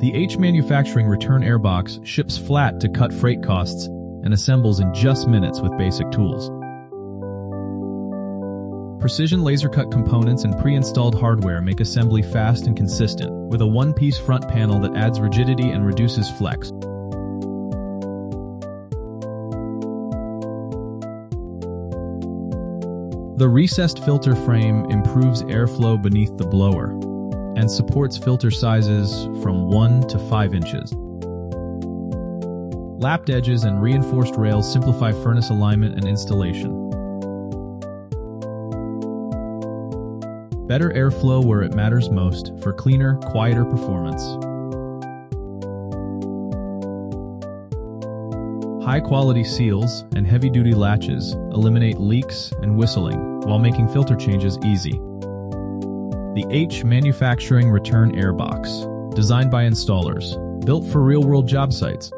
The H manufacturing return airbox ships flat to cut freight costs and assembles in just minutes with basic tools. Precision laser-cut components and pre-installed hardware make assembly fast and consistent, with a one-piece front panel that adds rigidity and reduces flex. The recessed filter frame improves airflow beneath the blower and supports filter sizes from 1 to 5 inches. Lapped edges and reinforced rails simplify furnace alignment and installation. Better airflow where it matters most for cleaner, quieter performance. High-quality seals and heavy-duty latches eliminate leaks and whistling while making filter changes easy. The H Manufacturing Return Airbox, designed by installers, built for real-world job sites.